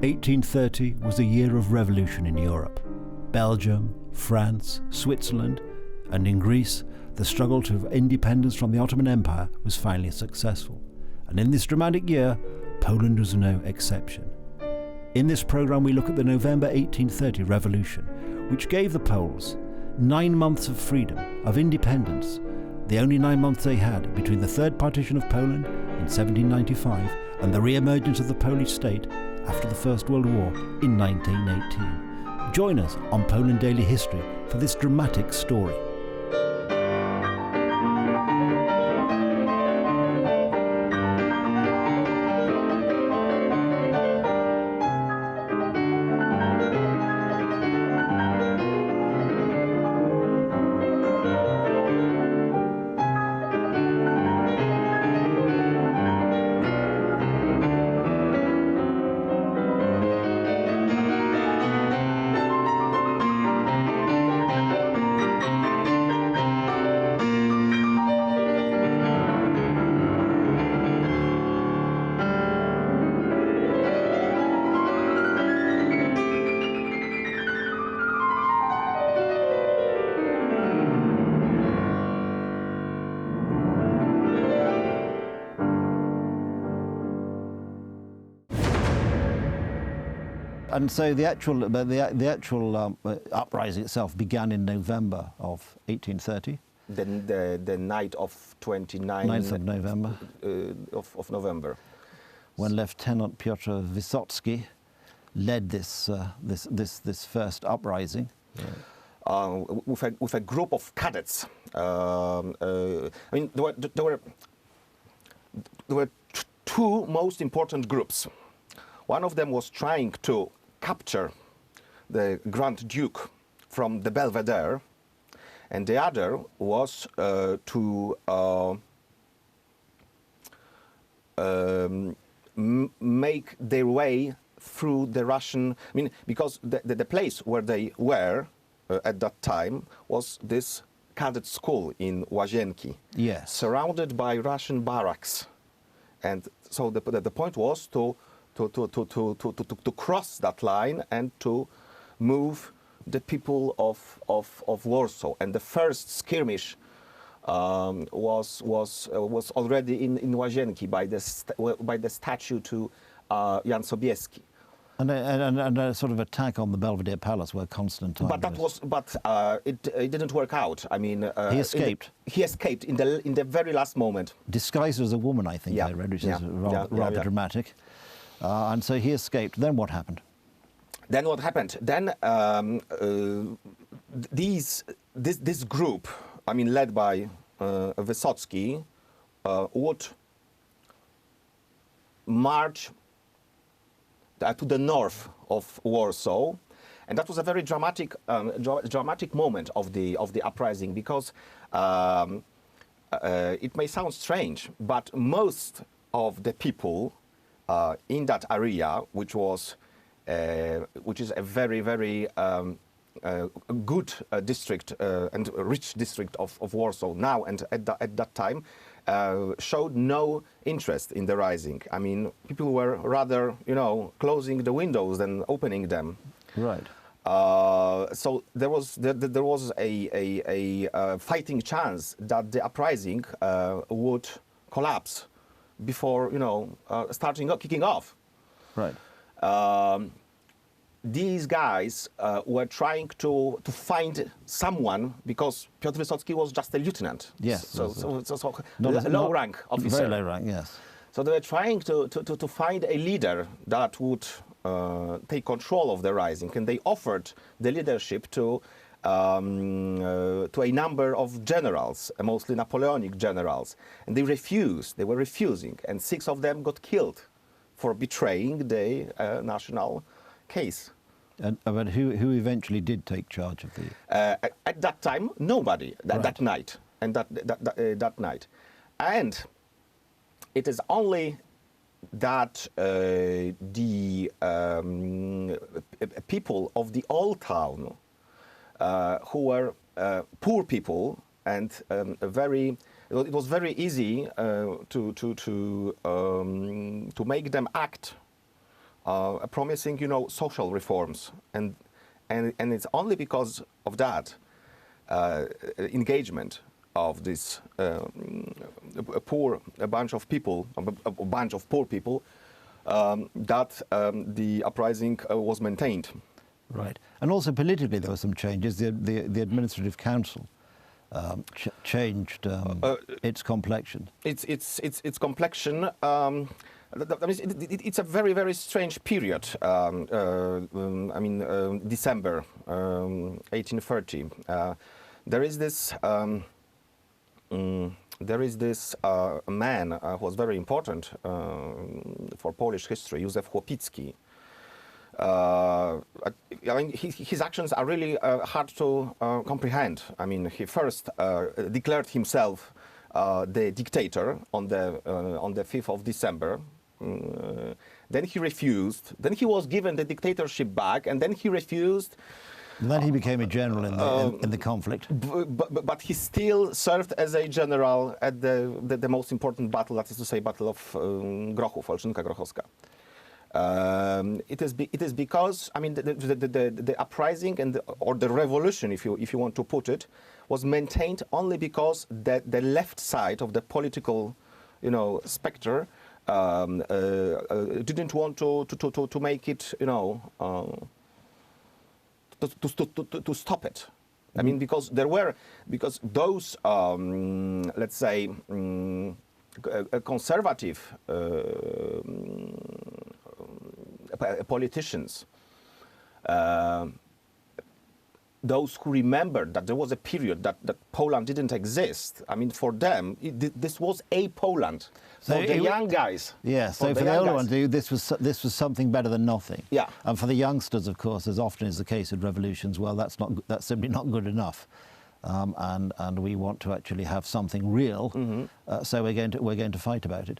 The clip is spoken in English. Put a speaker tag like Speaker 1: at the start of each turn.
Speaker 1: 1830 was a year of revolution in Europe. Belgium, France, Switzerland, and in Greece, the struggle to independence from the Ottoman Empire was finally successful. And in this dramatic year, Poland was no exception. In this programme, we look at the November 1830 revolution, which gave the Poles 9 months of freedom, of independence, the only 9 months they had between the third partition of Poland in 1795 and the re-emergence of the Polish state after the First World War in 1918. Join us on Poland Daily History for this dramatic story. And so the actual uprising itself began in November of 1830.
Speaker 2: The night of 9th
Speaker 1: of November.
Speaker 2: Of November.
Speaker 1: When Lieutenant Piotr Wysocki led this first uprising.
Speaker 2: With a group of cadets. I mean, there were two most important groups. One of them was trying to capture the Grand Duke from the Belvedere, and the other was to make their way through the Russian. I mean, because the place where they were at that time was this cadet school in Łazienki,
Speaker 1: yes,
Speaker 2: surrounded by Russian barracks, and so the point was to cross that line and to move the people of Warsaw. And the first skirmish was already in Łazienki by the statue to Jan Sobieski.
Speaker 1: And a sort of attack on the Belvedere Palace where Constantine.
Speaker 2: But it didn't work out. I mean,
Speaker 1: he escaped.
Speaker 2: He escaped in the very last moment,
Speaker 1: disguised as a woman, I think.
Speaker 2: Yeah.
Speaker 1: I read, which is rather dramatic. And so he escaped. Then what happened?
Speaker 2: Then this group, I mean, led by Wysocki, would march to the north of Warsaw, and that was a very dramatic moment of the uprising, because it may sound strange, but most of the people in that area, which is a very good district and rich district of Warsaw now and at that time, showed no interest in the rising. I mean, people were rather, closing the windows than opening them.
Speaker 1: Right.
Speaker 2: So there was a fighting chance that the uprising would collapse before kicking off.
Speaker 1: Right.
Speaker 2: These guys were trying to find someone, because Piotr Wysocki was just a lieutenant.
Speaker 1: Yes.
Speaker 2: So low rank officer.
Speaker 1: Very low rank, yes.
Speaker 2: So they were trying to find a leader that would take control of the rising, and they offered the leadership to a number of generals, mostly Napoleonic generals, and they refused. They were refusing, and 6 of them got killed for betraying the national case.
Speaker 1: But who eventually did take charge of the?
Speaker 2: At that time, nobody.
Speaker 1: Right.
Speaker 2: That night, and that night, and it is only that the people of the old town, who were poor people, and it was very easy to make them act promising, social reforms, and it's only because of that engagement of this a bunch of poor people, that the uprising was maintained.
Speaker 1: Right. And also politically there were some changes. The administrative council changed its complexion.
Speaker 2: Its complexion. It's a very, very strange period. December 1830. There is this man who was very important for Polish history, Józef Chłopicki. His actions are really hard to comprehend. He first declared himself the dictator on the 5th of December. Then he refused. Then he was given the dictatorship back, and then he refused.
Speaker 1: And then he became a general in the conflict.
Speaker 2: But he still served as a general at the most important battle, that is to say, Battle of Grochów, Olszynka Grochowska. It is because the uprising or the revolution, if you want to put it, was maintained only because the left side of the political, spectre didn't want to make it, to stop it. Because those let's say conservative politicians, those who remembered that there was a period that Poland didn't exist, for them, this was a Poland. So for the young guys.
Speaker 1: Yeah, so for the older ones, this was something better than nothing.
Speaker 2: Yeah.
Speaker 1: And for the youngsters, of course, as often is the case with revolutions, well, that's simply not good enough. And we want to actually have something real, so we're going to fight about it.